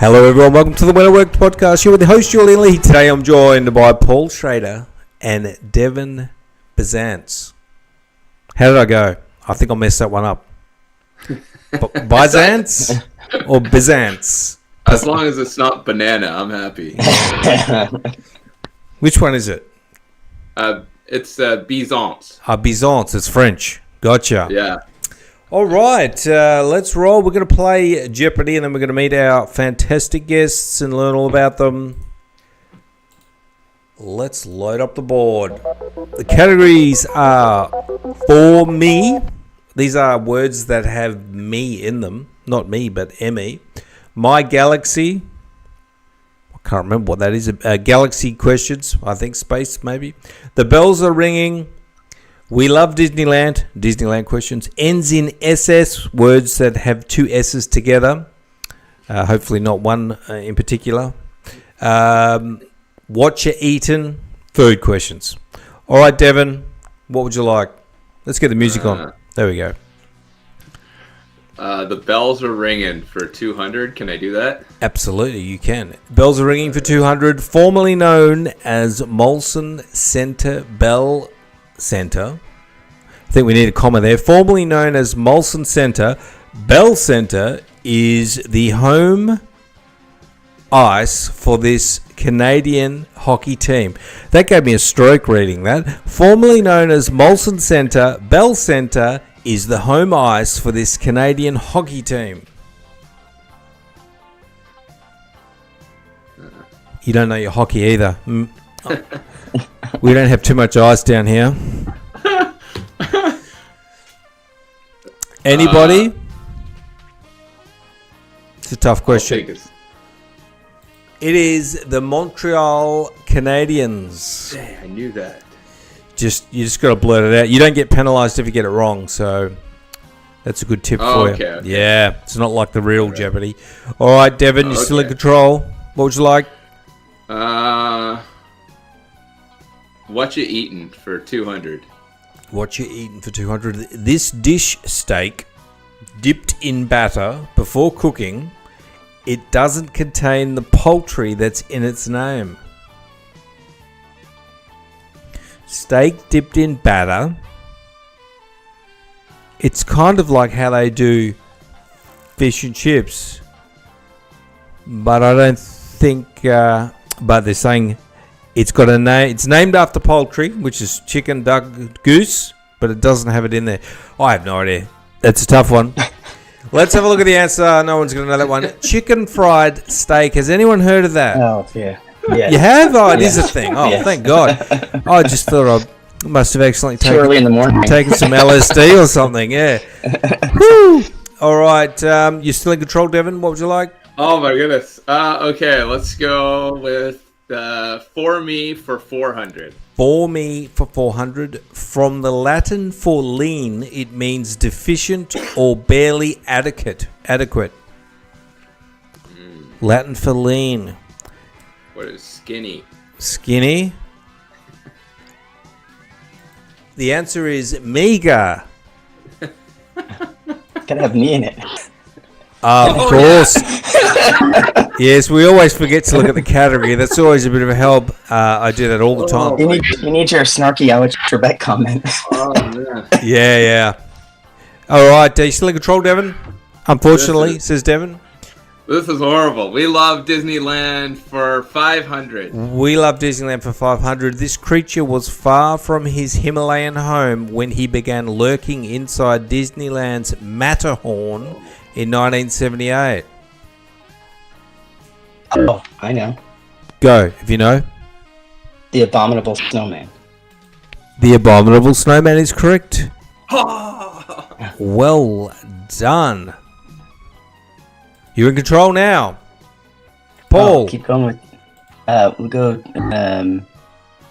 Hello everyone, welcome to the When It Worked podcast. Here with the host Julian Lee. Today I'm joined by Paul Shrater and Devin Bisanz. How did I go? I think I messed that one up. Bisanz or Bisanz? As long as it's not banana, I'm happy. Which one is it? It's Bisanz. Bisanz, it's French. Gotcha. Yeah. All right, let's roll. We're going to play Jeopardy and then we're going to meet our fantastic guests and learn all about them. Let's load up the board. The categories are for me. These are words that have me in them. Not me, but ME. My Galaxy. I can't remember what that is. Galaxy questions. I think space, maybe. The bells are ringing. We love Disneyland. Disneyland questions. Ends in SS. Words that have two S's together. Hopefully not one in particular. What you eaten? Food questions. All right, Devin. What would you like? Let's get the music on. There we go. The bells are ringing for 200. Can I do that? Absolutely, you can. Bells are ringing for 200. Formerly known as Molson Center Bell Center. I think we need a comma there. Formerly known as Molson Center, Bell Center is the home ice for this Canadian hockey team. That gave me a stroke reading that. Formerly known as Molson Center, Bell Center is the home ice for this Canadian hockey team. You don't know your hockey either. We don't have too much ice down here. Anybody? It's a tough question. It is the Montreal Canadiens. Dang, I knew that. You just got to blurt it out. You don't get penalised if you get it wrong, so that's a good tip for you. Okay. Yeah, it's not like the real Jeopardy. All right, Devin, you're still in control. What would you like? What you eating for 200? What you eating for 200? This dish steak, dipped in batter before cooking, it doesn't contain the poultry that's in its name. Steak dipped in batter. It's kind of like how they do fish and chips, but I don't think. But they're saying it's got a name. It's named after poultry, which is chicken, duck, goose, but it doesn't have it in there. I have no idea. That's a tough one. Let's have a look at the answer. No one's going to know that one. Chicken fried steak. Has anyone heard of that? Oh, yeah. Yes. You have? Oh, it is a thing. Oh, yes. Thank God. I just thought I must have accidentally taken some LSD or something. Yeah. Woo! All right. You're still in control, Devin. What would you like? Oh, my goodness. Okay, let's go with for me for 400. For me for 400. From the Latin for lean, it means deficient or barely adequate. Latin for lean. What is skinny? Skinny. The answer is meager. Can have me in it. Of course. Yeah. Yes, we always forget to look at the category. That's always a bit of a help. I do that all the time. You need your snarky Alex Trebek comment. Oh, man. Yeah. All right. Are you still in control, Devin? Unfortunately, says Devin. This is horrible. We love Disneyland for 500. We love Disneyland for 500. This creature was far from his Himalayan home when he began lurking inside Disneyland's Matterhorn in 1978. Oh, I know. Go, if you know. The Abominable Snowman. The Abominable Snowman is correct. Well done. You're in control now. Paul. Keep going with... we'll go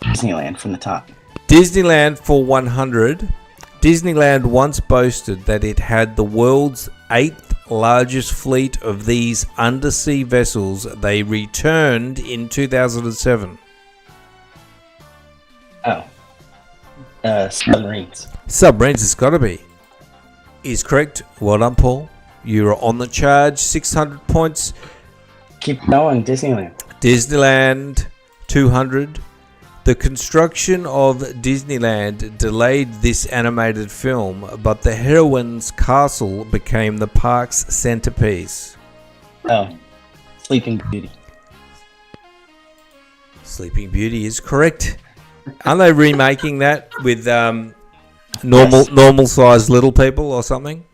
Disneyland from the top. Disneyland for 100. Disneyland once boasted that it had the world's 8th largest fleet of these undersea vessels. They returned in 2007. Submarines. Submarines, it's got to be. Is correct. Well done, Paul. You're on the charge. 600 points. Keep going, Disneyland. Disneyland 200. The construction of Disneyland delayed this animated film, but the heroine's castle became the park's centerpiece. Oh, Sleeping Beauty. Sleeping Beauty is correct. Aren't they remaking that with normal sized little people or something?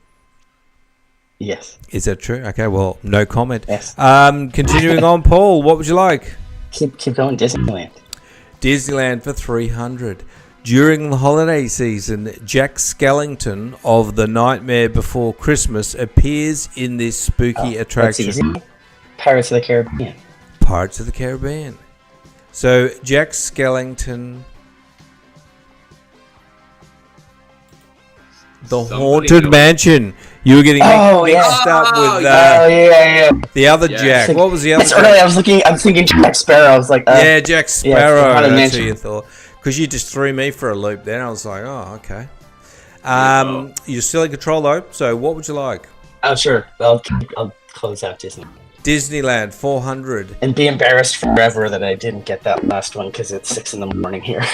Yes. Is that true? Okay, well, no comment. Yes. Continuing on, Paul, what would you like? Keep going, Disneyland. Disneyland for 300. During the holiday season, Jack Skellington of The Nightmare Before Christmas appears in this spooky attraction. That's easy. Pirates of the Caribbean. Pirates of the Caribbean. So, Jack Skellington... The Haunted Mansion. You were getting mixed up with the other Jack. What was the other Jack? Early, I'm thinking Jack Sparrow. I was like, Jack Sparrow. That's who you thought. Because you just threw me for a loop then. I was like, oh, okay. You're still in control though. So what would you like? Oh, sure. I'll close out Disney. Disneyland 400. And be embarrassed forever that I didn't get that last one because it's 6 a.m. here.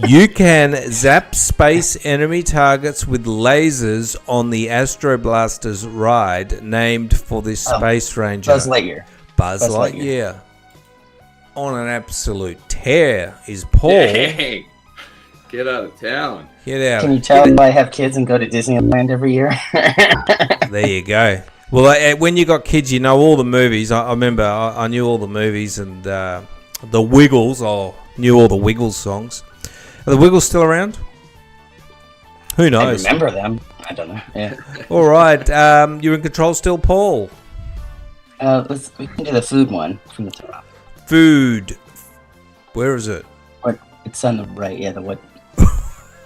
You can zap space enemy targets with lasers on the Astro Blasters ride named for this space ranger. Buzz Lightyear. Buzz Lightyear. On an absolute tear is Paul. Hey, get out of town. Get out. Can you tell I have kids and go to Disneyland every year? There you go. Well, when you got kids, you know all the movies. I remember I knew all the movies and the Wiggles. I knew all the Wiggles songs. Are the Wiggles still around? Who knows? I remember them. I don't know. Yeah. All right. You're in control still, Paul. We can do the food one from the top. Food. Where is it? It's on the right. Yeah,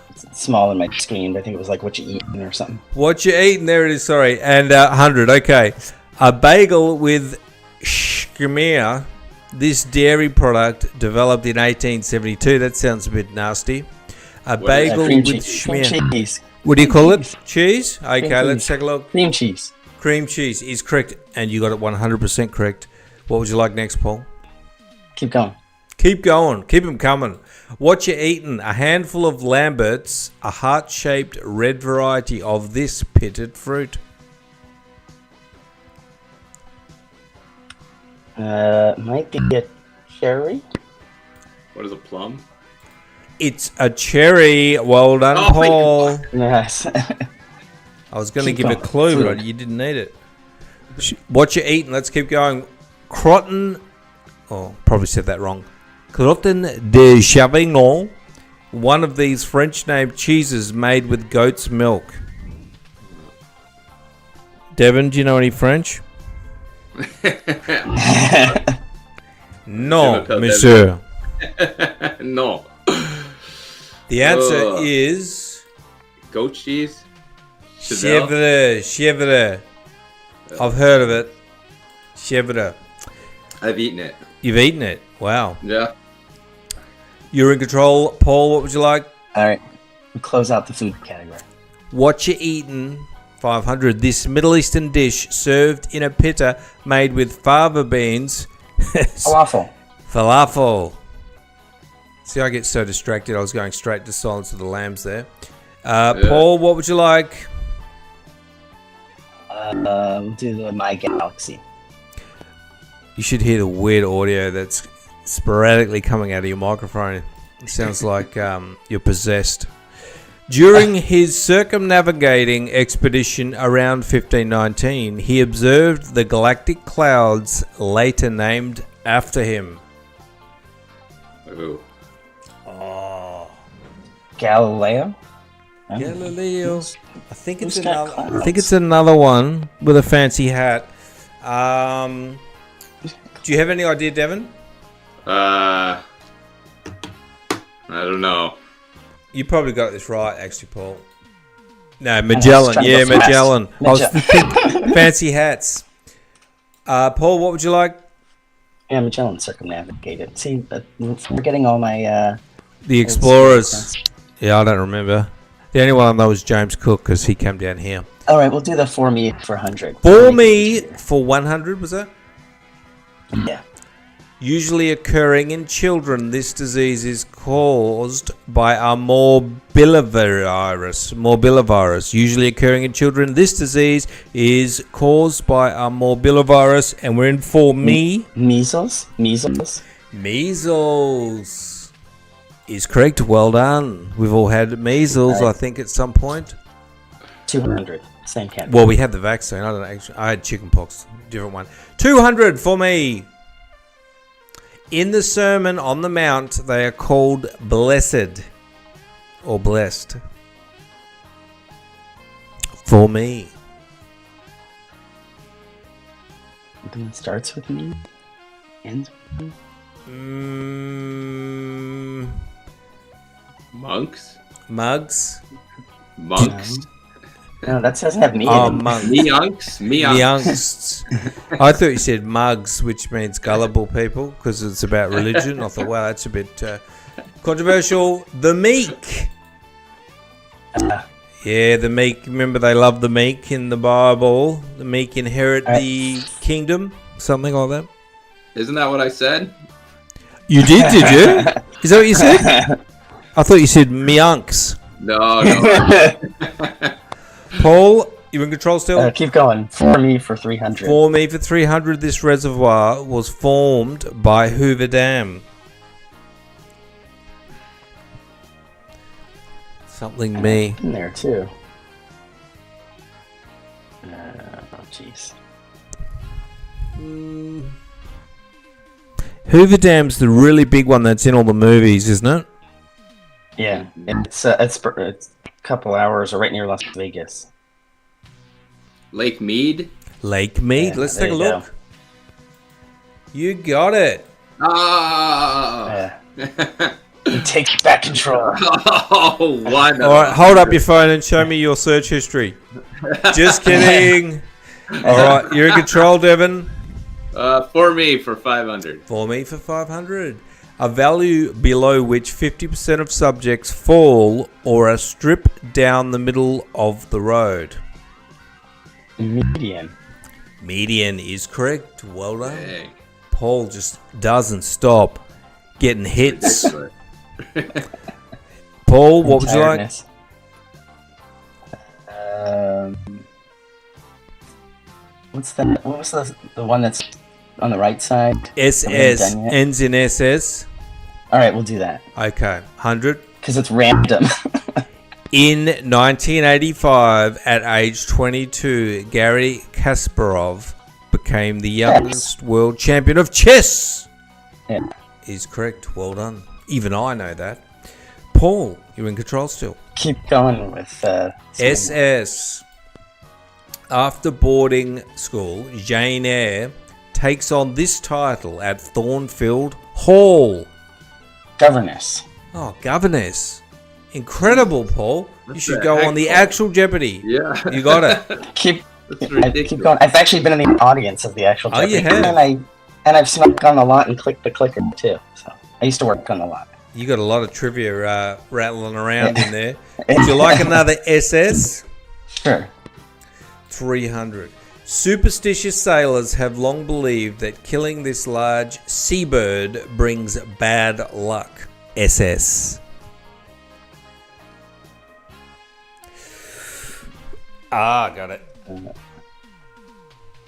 it's small on my screen, but I think it was like what you eating or something. What you eating? There it is. Sorry. And 100. Okay. A bagel with schmear. This dairy product developed in 1872. That sounds a bit nasty. A bagel with schmear. Cheese. What do you call it? Cheese? Okay, let's take a look. Cream cheese. Cream cheese is correct, and you got it 100% correct. What would you like next, Paul? Keep going. Keep going. Keep them coming. What you eating? A handful of Lamberts, a heart-shaped red variety of this pitted fruit. Might be a cherry. What is a plum? It's a cherry. Well done, Paul. Yes. I was going to give a clue, but you didn't need it. What you eating? Let's keep going. Crottin. Oh, probably said that wrong. Crottin de Chavignon. One of these French-named cheeses made with goat's milk. Devin, do you know any French? No, monsieur. No. The answer is goat cheese. Chèvre. I've heard of it. Chèvre. I've eaten it. You've eaten it. Wow. Yeah. You're in control, Paul. What would you like? All right. We'll close out the food category. What you eating? 500. This Middle Eastern dish served in a pitta made with fava beans. Falafel. See, I get so distracted. I was going straight to Silence of the Lambs there. Paul, what would you like? Do the My Galaxy. You should hear the weird audio that's sporadically coming out of your microphone. It sounds like you're possessed. During his circumnavigating expedition around 1519, he observed the galactic clouds later named after him. Ooh. Oh. Galileo? Galileo. I think it's another one with a fancy hat. Do you have any idea, Devin? I don't know. You probably got this right, actually, Paul. No, Magellan. Yeah, Magellan. I was thinking fancy hats. Paul, what would you like? Yeah, Magellan circumnavigated. See, I'm forgetting all my... the explorers. Yeah, I don't remember. The only one I know is James Cook because he came down here. All right, we'll do the For Me for 100. For Me for 100, was that? Yeah. Usually occurring in children, this disease is caused by a morbillivirus. Usually occurring in children, this disease is caused by a morbillivirus, and we're in for me. Measles. Measles is correct. Well done. We've all had measles, Right. I think, at some point. 200. Same category. Well, we had the vaccine. I don't know. Actually, I had chickenpox. Different one. 200 for me. In the Sermon on the Mount, they are called blessed or blessed. For me. Something that starts with me. Ends with me. Monks? Mugs. Monks? No, that doesn't have me. Oh, in it. monks. Meunks? Meunks. I thought you said mugs, which means gullible people, because it's about religion. I thought, wow, that's a bit controversial. The meek. Yeah, the meek. Remember, they love the meek in the Bible. The meek inherit the kingdom. Something like that. Isn't that what I said? You did you? Is that what you said? I thought you said meunks. No. Paul, you in control still? Keep going. For me for 300. For me for 300, this reservoir was formed by Hoover Dam. Something me. In there too. Oh jeez. Hoover Dam's the really big one that's in all the movies, isn't it? Yeah, it's a couple hours or right near Las Vegas. Lake Mead? Lake Mead. Yeah, Let's there take a you look. You got it. Ah! He takes back control. Oh, what? All right, hold up your phone and show me your search history. Just kidding. All right, you're in control, Devin. For me for 500. For me for 500. A value below which 50% of subjects fall or are stripped down the middle of the road. Median. Median is correct. Well done. Dang. Paul just doesn't stop getting hits. Paul, what would you like? Tiredness. What's that? What was the one that's on the right side? SS ends in SS. All right, we'll do that Okay, 100. because it's random. In 1985, at age 22, Garry Kasparov became the youngest world champion of chess. Yeah. Is correct. Well done. Even I know that. Paul, you're in control still. Keep going with SS. After boarding school, Jane Eyre takes on this title at Thornfield Hall. governess. Oh, governess. Incredible, Paul. You What should the go heck, on the Paul? actual Jeopardy. Yeah. You got it. Keep That's keep ridiculous. going. I've actually been in the audience of the actual. Oh, you Jeopardy, have? and I've snuck on the lot and clicked the clicker too. So I used to work on the lot. You got a lot of trivia rattling around in there. Would you like another SS? Sure. 300. Superstitious sailors have long believed that killing this large seabird brings bad luck. SS. Got it.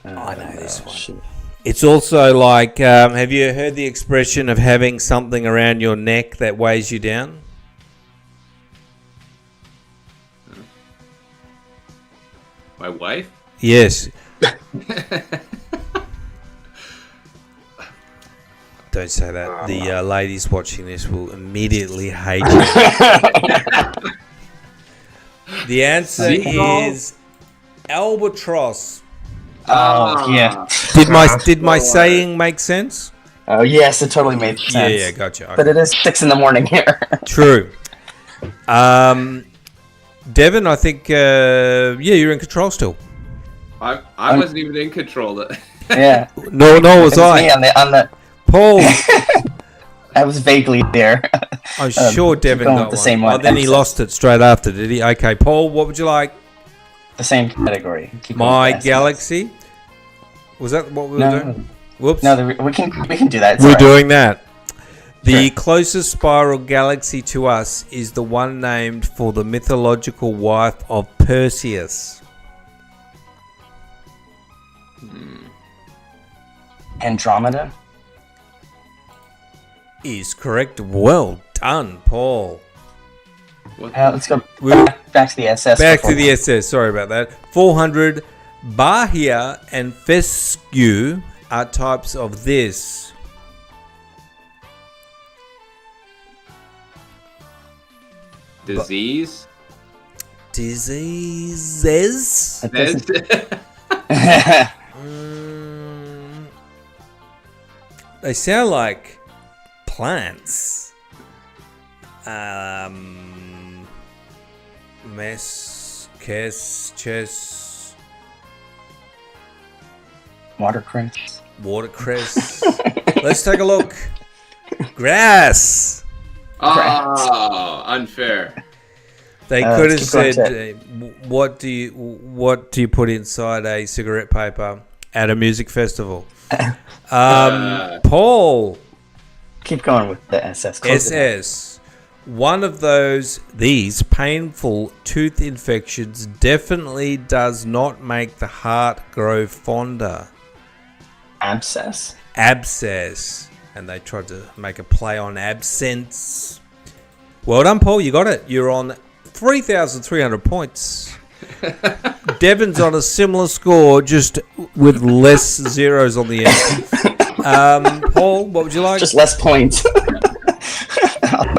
I know this one. Shoot. It's also like, have you heard the expression of having something around your neck that weighs you down? My wife? Yes. Don't say that. The ladies watching this will immediately hate you. The answer is albatross. Oh yeah. Did my saying make sense? Oh yes, it totally made sense. Yeah, gotcha. But it is 6 a.m. here. True. Devin, I think, you're in control still. I wasn't even in control. Yeah. No, was It was me I. on the. Paul, I was vaguely there. I'm sure Devin going got with the one. same one. Oh, then he lost it straight after, did he? Okay, Paul, what would you like? The same category. Keep going My fast. Galaxy? Was that what we were No, doing? Whoops. No, we can do that. It's We're all right. doing that. The Sure. closest spiral galaxy to us is the one named for the mythological wife of Perseus. Andromeda. Is correct. Well done, Paul. Let's go We- back to the SS. Back to before- the SS. Sorry about that. 400. Bahia and fescue are types of this. Disease. Diseases. It doesn't- Mm, they sound like plants. Chess, Watercress. watercress. Let's take a look. Grass. Oh, unfair. They could have let's keep said, "What do you put inside a cigarette paper at a music festival?" Paul. Keep going with the SS. Close it. SS. One of these painful tooth infections definitely does not make the heart grow fonder. Abscess. Abscess. And they tried to make a play on absence. Well done, Paul. You got it. You're on 3,300 points. Devin's on a similar score, just with less zeros on the end. Paul, what would you like? Just less points.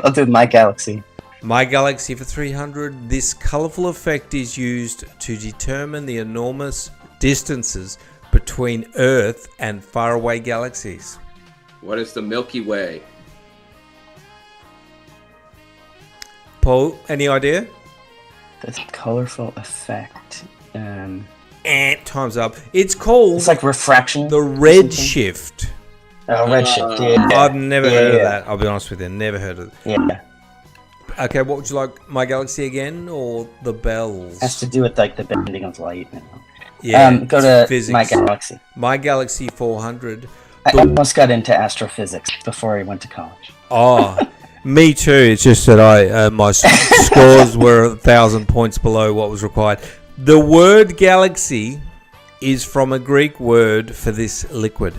I'll do my galaxy. My Galaxy for 300. This colourful effect is used to determine the enormous distances between Earth and faraway galaxies. What is the Milky Way? Paul, any idea? This colorful effect. Time's up. It's called It's like refraction. the redshift. Oh, redshift. Yeah. I've never heard of yeah. that. I'll be honest with you. Never heard of it. Yeah. Okay, what would you like? My Galaxy again or the bells? Has to do with like the bending of light. Yeah, Go it's to physics. my galaxy. My Galaxy 400. I almost got into astrophysics before I went to college. Oh, me too. It's just that my scores were 1,000 points below what was required. The word galaxy is from a Greek word for this liquid.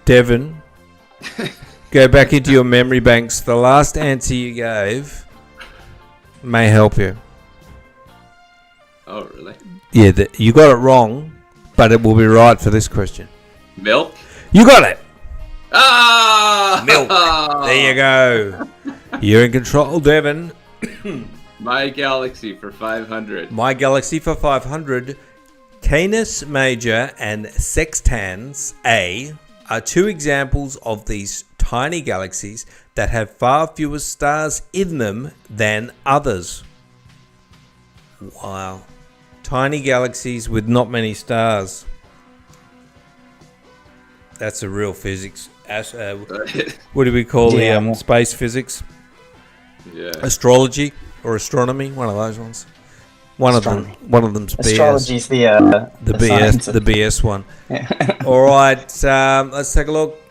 Devin, go back into your memory banks. The last answer you gave may help you. Oh, really? Yeah, you got it wrong, but it will be right for this question. Milk? You got it. Ah! Milk. There you go. You're in control, Devin. My Galaxy for 500. My Galaxy for 500. Canis Major and Sextans A are two examples of these tiny galaxies that have far fewer stars in them than others. Wow. Tiny galaxies with not many stars. That's a real physics. What do we call the space physics? Yeah. Astrology or astronomy? One of those ones. One of them's BS. Astrology's the BS, the BS one. All right, let's take a look.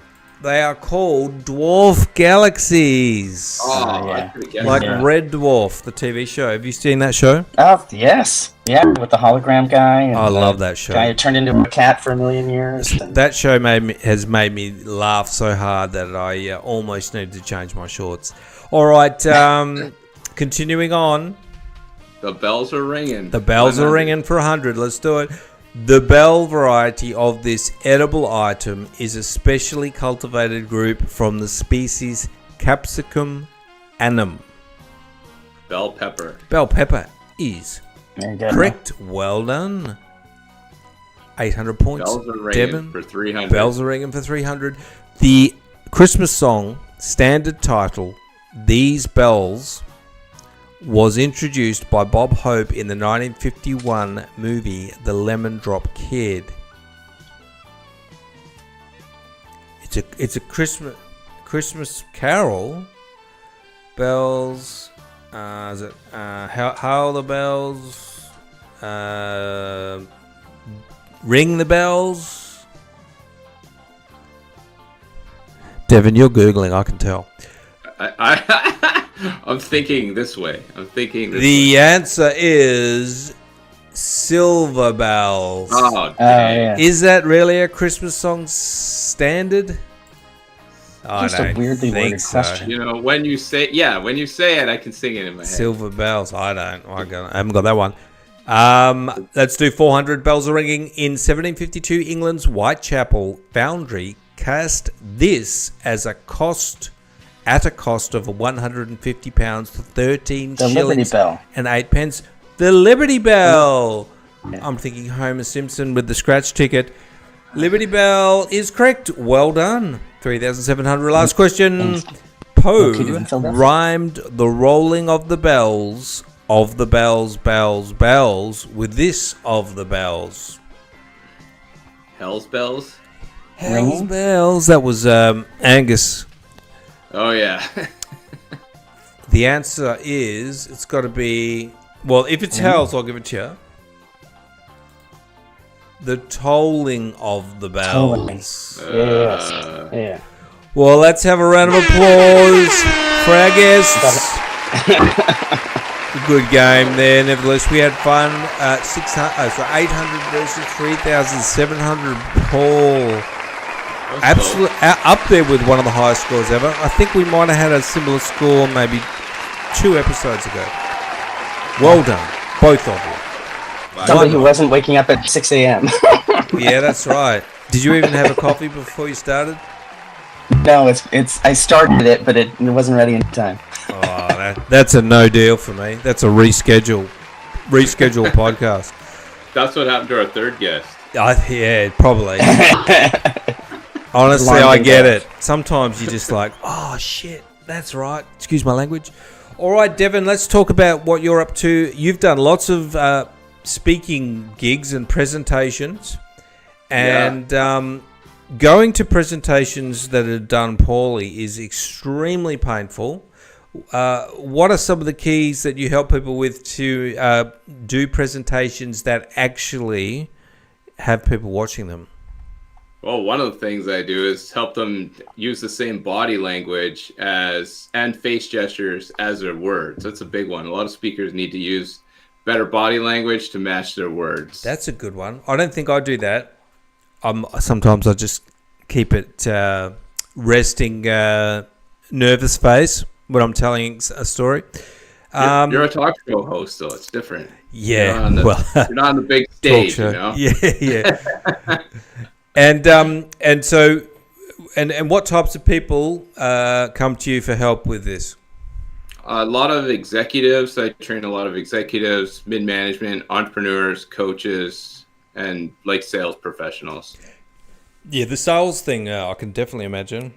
They are called dwarf galaxies. Oh, yeah. I could've guessed Like that. Red Dwarf, the TV show. Have you seen that show? Oh, yes. Yeah, with the hologram guy. And I love the that show. guy who turned into a cat for a million years. And That show has made me laugh so hard that I almost needed to change my shorts. All right, continuing on. The bells are ringing. The bells are 100. ringing for 100. Let's do it. The bell variety of this edible item is a specially cultivated group from the species Capsicum annum. Bell pepper. Bell pepper is there you go. correct. Well done. 800 points. Bells are ringing Devin. for 300. Bells are ringing for 300. The Christmas song, standard title, These Bells, was introduced by Bob Hope in the 1951 movie The Lemon Drop Kid. It's a Christmas carol. Bells. Is it how are the bells? Ring the bells. Devin, you're Googling, I can tell. I'm thinking this way. The answer is Silver Bells. Oh, dang. yeah. Is that really a Christmas song standard? Just a weirdly worded question. You know, when you say it, I can sing it in my head. Silver Bells. I don't. I haven't got that one. Let's do 400. Bells are ringing. In 1752, England's Whitechapel foundry cast this as a cost of £150 to 13 The Liberty shillings Bell. and 8 pence. The Liberty Bell. I'm thinking Homer Simpson with the scratch ticket. Liberty Bell is correct. Well done. 3,700. Last question. Poe rhymed the rolling of the bells with this of the bells. Hell's bells. Hell's bells. That was Angus. Oh yeah. The answer is it's got to be. Well, if it's Hell's, I'll give it to you. The tolling of the bells. Yes. Yeah. Well, let's have a round of applause for our guests. Good game there. Nevertheless, we had fun. 800 versus 3,700. Paul, absolutely up there with one of the highest scores ever. I think we might have had a similar score maybe 2 episodes ago. Well done, both of you. Somebody who wasn't waking up at 6 a.m. Yeah, that's right. Did you even have a coffee before you started? No, it's. I started it, but it wasn't ready in time. Oh, that's a no deal for me. That's a reschedule podcast. That's what happened to our third guest. Yeah, probably. Honestly, I get it. Sometimes you're just like, oh shit, that's right. Excuse my language. All right, Devin, let's talk about what you're up to. You've done lots of speaking gigs and presentations, and going to presentations that are done poorly is extremely painful. What are some of the keys that you help people with to do presentations that actually have people watching them? Well, one of the things I do is help them use the same body language and face gestures as their words. That's a big one. A lot of speakers need to use better body language to match their words. That's a good one. I don't think I do that. Sometimes I just keep it resting nervous face when I'm telling a story. You're a talk show host, so it's different. Yeah, you're not on the big stage, you know. Yeah. And so what types of people come to you for help with this? A lot of executives. I train a lot of executives, mid-management, entrepreneurs, coaches, and like sales professionals. Yeah, the sales thing, I can definitely imagine.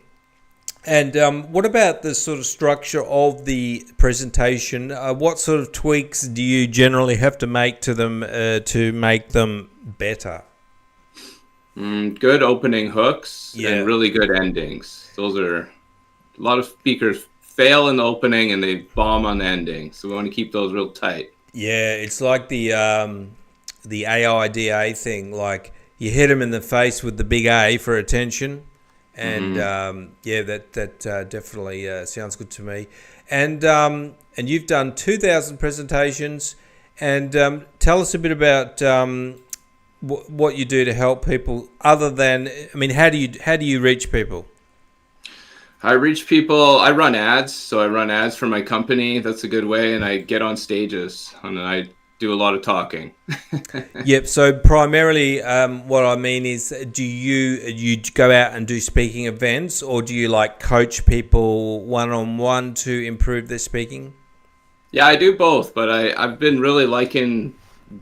And what about the sort of structure of the presentation? What sort of tweaks do you generally have to make to them to make them better? Good opening hooks and really good endings. Those are a lot of speakers fail in the opening and they bomb on the ending. So we want to keep those real tight. Yeah, it's like the AIDA thing. Like you hit them in the face with the big A for attention. And that definitely sounds good to me. And you've done 2,000 presentations. And tell us a bit about what you do to help people. Other than, I mean, how do you reach people? I reach people. I run ads, so I run ads for my company. That's a good way, and I get on stages, and I do a lot of talking. Yep. So primarily, what I mean is, do you go out and do speaking events, or do you like coach people one-on-one to improve their speaking? Yeah, I do both, but I've been really liking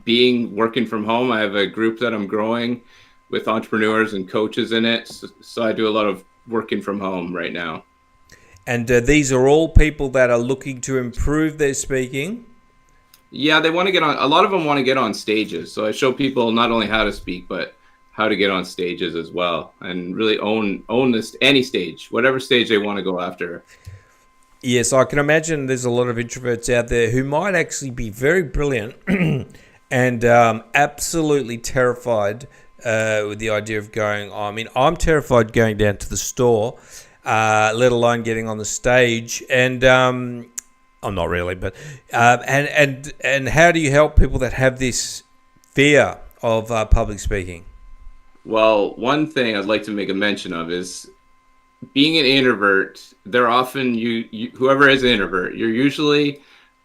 working from home. I have a group that I'm growing with entrepreneurs and coaches in it, so I do a lot of working from home right now. And these are all people that are looking to improve their speaking. Yeah, they want to get on. A lot of them want to get on stages. So I show people not only how to speak, but how to get on stages as well, and really own this any stage, whatever stage they want to go after. Yes, I can imagine there's a lot of introverts out there who might actually be very brilliant and absolutely terrified with the idea of going. I mean, I'm terrified going down to the store, let alone getting on the stage. And I'm not really, but and how do you help people that have this fear of public speaking? Well, one thing I'd like to make a mention of is being an introvert. They're often whoever is an introvert, you're usually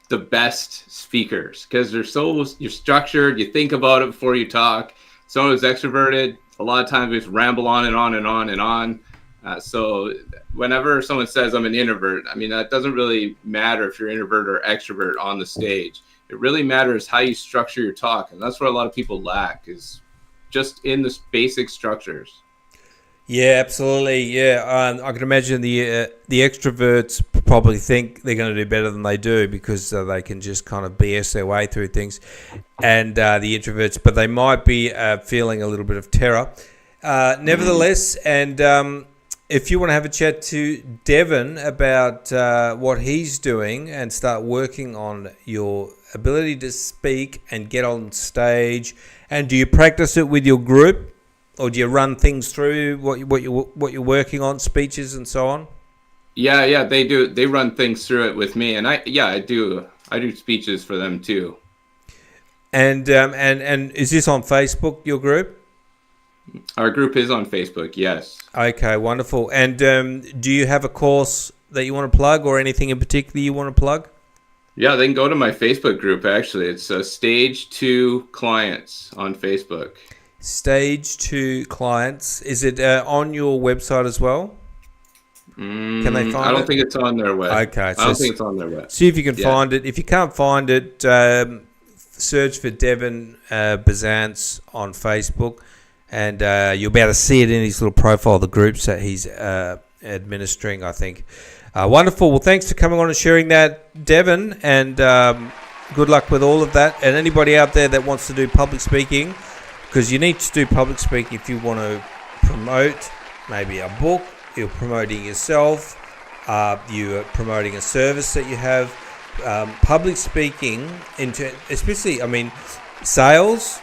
the best speakers because you're structured. You think about it before you talk. Someone who's extroverted, a lot of times we just ramble on and on and on and on. So whenever someone says I'm an introvert, I mean, that doesn't really matter if you're introvert or extrovert on the stage. It really matters how you structure your talk. And that's what a lot of people lack, is just in the basic structures. Yeah, absolutely. Yeah, I can imagine the extroverts probably think they're going to do better than they do because they can just kind of BS their way through things, and the introverts, but they might be feeling a little bit of terror. Nevertheless, and if you want to have a chat to Devin about what he's doing and start working on your ability to speak and get on stage, and do you practice it with your group? Or do you run things through what you're working on, speeches and so on? Yeah, they do. They run things through it with me, and I do speeches for them too. And is this on Facebook, your group? Our group is on Facebook, yes. Okay, wonderful. And do you have a course that you want to plug, or anything in particular you want to plug? Yeah, they can go to my Facebook group. Actually, it's Stage 2 Clients on Facebook. Stage 2 Clients. Is it on your website as well? Can they find it? I don't think it's on their web. Okay. I don't think it's on their web. See if you can find it. If you can't find it, search for Devin Bisanz on Facebook, and you'll be able to see it in his little profile, the groups that he's administering, I think. Wonderful. Well, thanks for coming on and sharing that, Devin, and good luck with all of that. And anybody out there that wants to do public speaking, because you need to do public speaking if you want to promote maybe a book, you're promoting yourself, you're promoting a service that you have. Public speaking, especially, I mean, sales,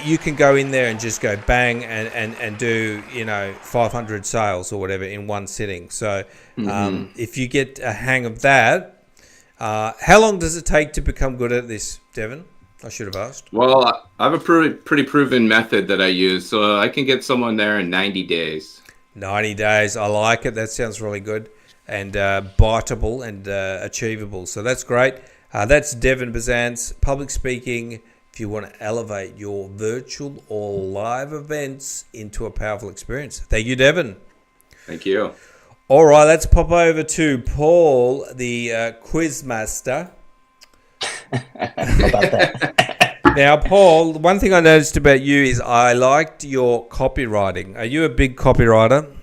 you can go in there and just go bang and do, 500 sales or whatever in one sitting. So if you get a hang of that, how long does it take to become good at this, Devin? I should have asked. Well, I have a pretty proven method that I use, so I can get someone there in 90 days. 90 days. I like it. That sounds really good and biteable and achievable. So that's great. That's Devin Bisanz, public speaking. If you want to elevate your virtual or live events into a powerful experience. Thank you, Devin. Thank you. All right, let's pop over to Paul, the quiz master. How about that? Now, Paul, one thing I noticed about you is I liked your copywriting. Are you a big copywriter?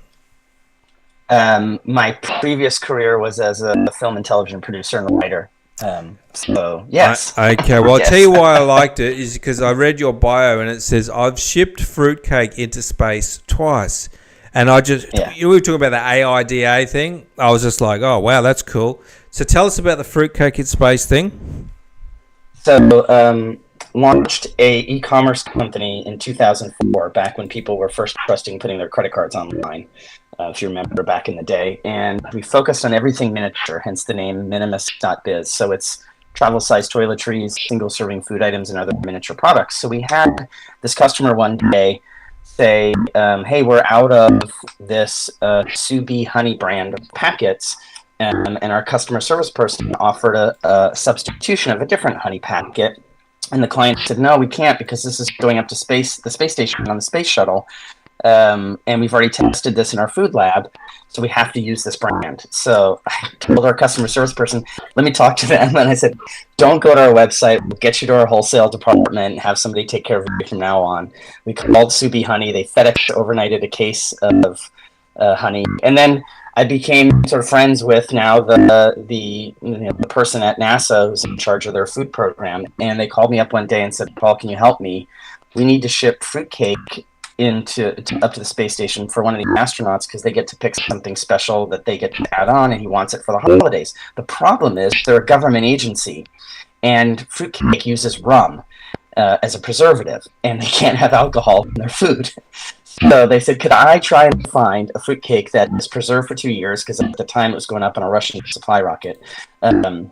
My previous career was as a film and television producer and writer. So, yes. Okay, well, I'll tell you why I liked it is because I read your bio and it says, I've shipped fruitcake into space twice. And we were talking about the AIDA thing. I was just like, oh, wow, that's cool. So tell us about the fruitcake in space thing. So, launched a e-commerce company in 2004, back when people were first trusting putting their credit cards online, if you remember back in the day. And we focused on everything miniature, hence the name Minimus.biz. So it's travel-sized toiletries, single-serving food items, and other miniature products. So we had this customer one day say, hey, we're out of this Subi honey brand of packets. And our customer service person offered a substitution of a different honey packet. And the client said, no, we can't, because this is going up to the space station on the space shuttle. And we've already tested this in our food lab, so we have to use this brand. So I told our customer service person, let me talk to them. And I said, don't go to our website. We'll get you to our wholesale department and have somebody take care of you from now on. We called Subi Honey. They FedEx overnighted a case of honey. And then I became sort of friends with now the person at NASA who's in charge of their food program. And they called me up one day and said, Paul, can you help me? We need to ship fruitcake up to the space station for one of the astronauts, because they get to pick something special that they get to add on, and he wants it for the holidays. The problem is they're a government agency, and fruitcake uses rum. as a preservative, and they can't have alcohol in their food. So they said, could I try and find a fruitcake that is preserved for 2 years? Because at the time it was going up on a Russian supply rocket, and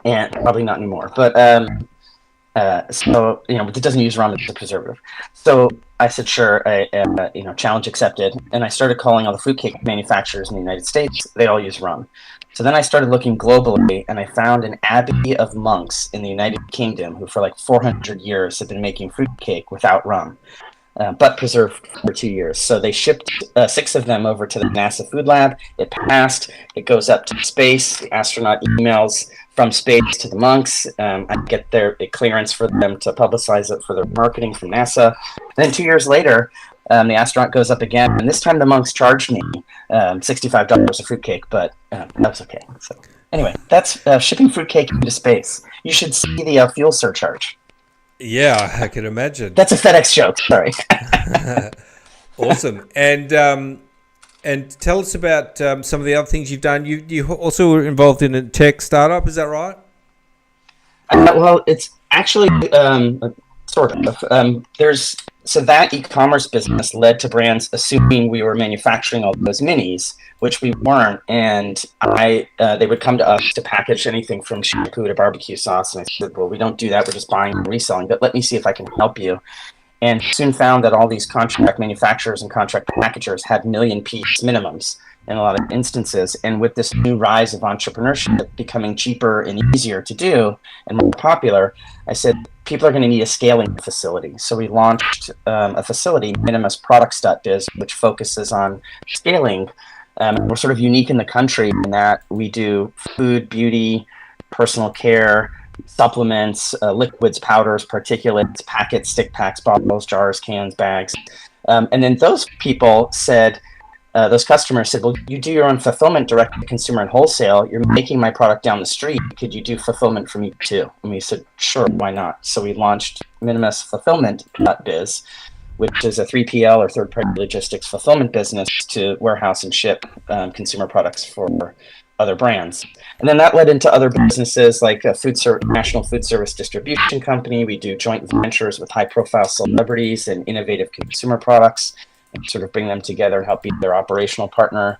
probably not anymore. But so it doesn't use rum as a preservative. So I said, sure, challenge accepted. And I started calling all the fruitcake manufacturers in the United States. They all use rum. So then I started looking globally, and I found an abbey of monks in the United Kingdom who for like 400 years have been making fruitcake without rum. But preserved for 2 years. So they shipped 6 of them over to the NASA Food Lab. It passed. It goes up to space. The astronaut emails from space to the monks. I get their clearance for them to publicize it for their marketing from NASA. And then 2 years later, the astronaut goes up again, and this time the monks charged me $65 a fruitcake, but that was okay. So anyway, that's shipping fruitcake into space. You should see the fuel surcharge. Yeah, I can imagine. That's a FedEx joke. Sorry. Awesome. And tell us about some of the other things you've done. You also were involved in a tech startup. Is that right? Well, it's actually sort of. So that e-commerce business led to brands assuming we were manufacturing all those minis, which we weren't, and they would come to us to package anything from shampoo to barbecue sauce, and I said, well, we don't do that, we're just buying and reselling, but let me see if I can help you. And soon found that all these contract manufacturers and contract packagers had million-piece minimums in a lot of instances, and with this new rise of entrepreneurship becoming cheaper and easier to do and more popular, I said, people are going to need a scaling facility. So we launched a facility, Minimus.biz, which focuses on scaling. We're sort of unique in the country in that we do food, beauty, personal care, supplements, liquids, powders, particulates, packets, stick packs, bottles, jars, cans, bags. And then those people said, those customers said, well, you do your own fulfillment direct to consumer and wholesale. You're making my product down the street. Could you do fulfillment for me too? And we said, sure, why not? So we launched Minimus Fulfillment.biz, which is a 3PL or third-party logistics fulfillment business to warehouse and ship consumer products for other brands. And then that led into other businesses like a national food service distribution company. We do joint ventures with high-profile celebrities and innovative consumer products, and sort of bring them together and help be their operational partner.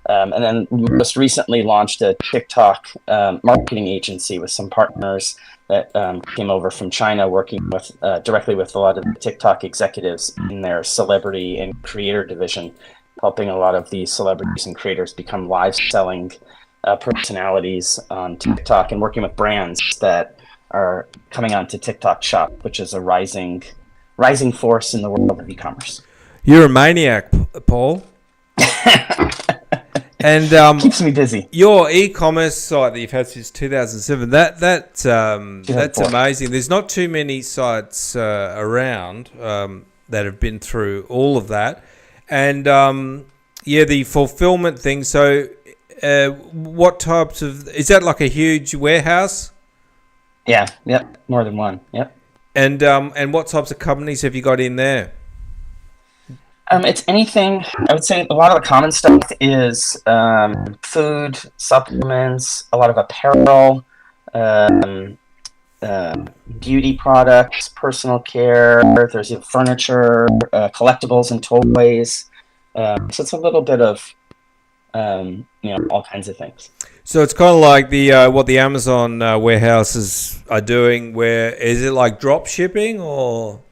And then most recently launched a TikTok marketing agency with some partners that came over from China, working with directly with a lot of the TikTok executives in their celebrity and creator division, helping a lot of these celebrities and creators become live selling personalities on TikTok, and working with brands that are coming onto TikTok Shop, which is a rising force in the world of e-commerce. You're a maniac, Paul. And keeps me busy. Your e-commerce site that you've had since 2007, that's amazing. There's not too many sites around that have been through all of that. And the fulfillment thing. So what types of, is that like a huge warehouse? Yeah, yep, more than one. Yep. And what types of companies have you got in there? It's anything. I would say a lot of the common stuff is food, supplements, a lot of apparel, beauty products, personal care. There's furniture, collectibles, and toys. So it's a little bit of all kinds of things. So it's kind of like the what the Amazon warehouses are doing. Where is it like drop shipping or?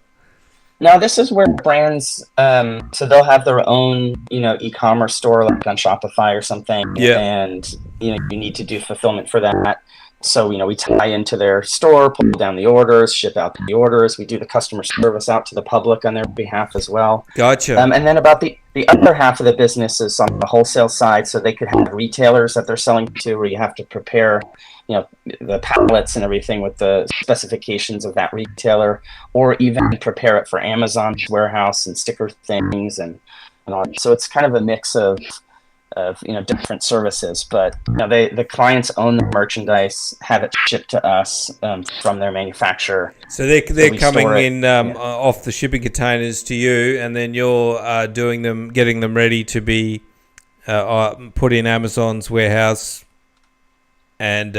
No, this is where brands, so they'll have their own, e-commerce store like on Shopify or something. Yeah. And, you need to do fulfillment for that. So, we tie into their store, pull down the orders, ship out the orders. We do the customer service out to the public on their behalf as well. Gotcha. And then about the other half of the business is on the wholesale side. So they could have retailers that they're selling to where you have to prepare the pallets and everything with the specifications of that retailer, or even prepare it for Amazon's warehouse and sticker things and all. So it's kind of a mix of different services, but the clients own the merchandise, have it shipped to us from their manufacturer. So they're coming in off the shipping containers to you, and then you're getting them ready to be put in Amazon's warehouse. And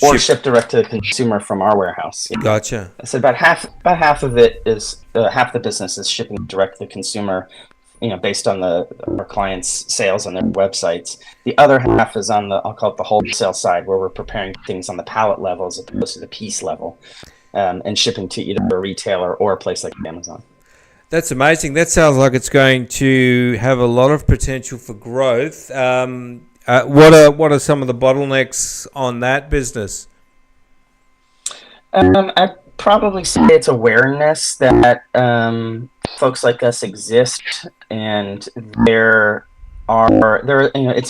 or ship direct to the consumer from our warehouse. Yeah. Gotcha. So about half of it is half the business is shipping direct to the consumer, based on our clients' sales on their websites. The other half is on I'll call it the wholesale side, where we're preparing things on the pallet level as opposed to the piece level, and shipping to either a retailer or a place like Amazon. That's amazing. That sounds like it's going to have a lot of potential for growth. What are some of the bottlenecks on that business? I'd probably say it's awareness that folks like us exist, and it's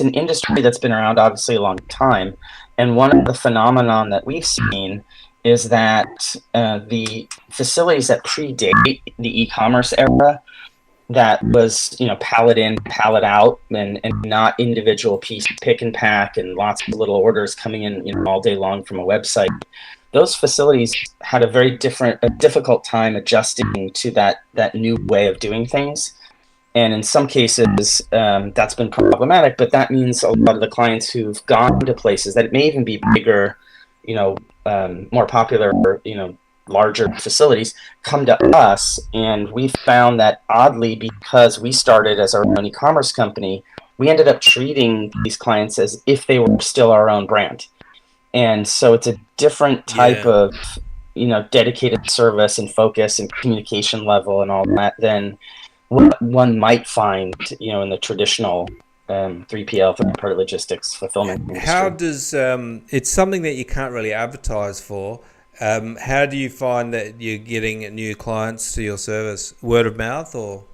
an industry that's been around obviously a long time, and one of the phenomenon that we've seen is that the facilities that predate the e-commerce era, that was pallet in, pallet out, and not individual piece pick and pack and lots of little orders coming in all day long from a website. Those facilities had a very difficult time adjusting to that new way of doing things, and in some cases that's been problematic. But that means a lot of the clients who've gone to places that may even be bigger, more popular, larger facilities, come to us, and we found that oddly, because we started as our own e-commerce company, we ended up treating these clients as if they were still our own brand. And so it's a different type of dedicated service and focus and communication level and all that than what one might find in the traditional 3PL, third-party logistics fulfillment industry. How does it's something that you can't really advertise for? How do you find that you're getting new clients to your service? Word of mouth, or?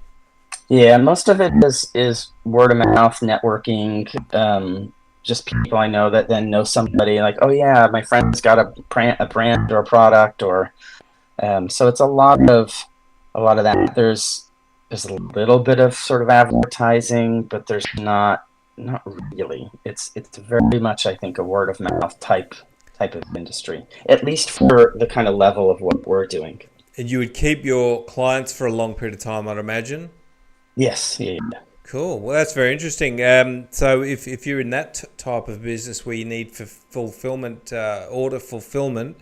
Yeah, most of it is word of mouth, networking, just people I know that then know somebody, like, oh yeah, my friend's got a brand or a product, or so it's a lot of that. There's a little bit of sort of advertising, but there's not really. It's very much, I think, a word of mouth type of industry, at least for the kind of level of what we're doing. And you would keep your clients for a long period of time, I'd imagine? Yes. Yeah. Cool. Well, that's very interesting. So if you're in that type of business where you need fulfillment, order fulfillment,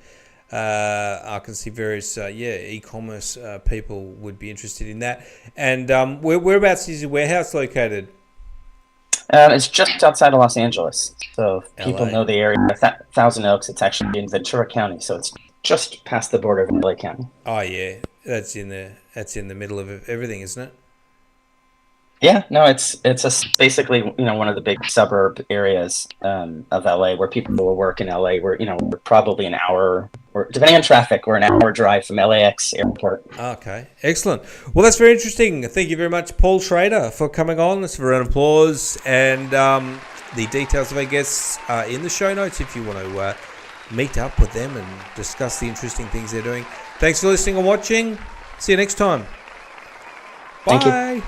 I can see various e-commerce people would be interested in that. And whereabouts is your warehouse located? It's just outside of Los Angeles, so people LA. know the area. Thousand Oaks. It's actually in Ventura County, so it's just past the border of LA County. Oh yeah, that's in the middle of everything, isn't it? Yeah, no, it's basically one of the big suburb areas of LA where people will work in LA. We're probably an hour, or depending on traffic, we're an hour drive from LAX airport. Okay, excellent. Well, that's very interesting. Thank you very much, Paul Shrater, for coming on. Let's have a round of applause. And the details of our guests are in the show notes if you want to meet up with them and discuss the interesting things they're doing. Thanks for listening and watching. See you next time. Bye. Thank you.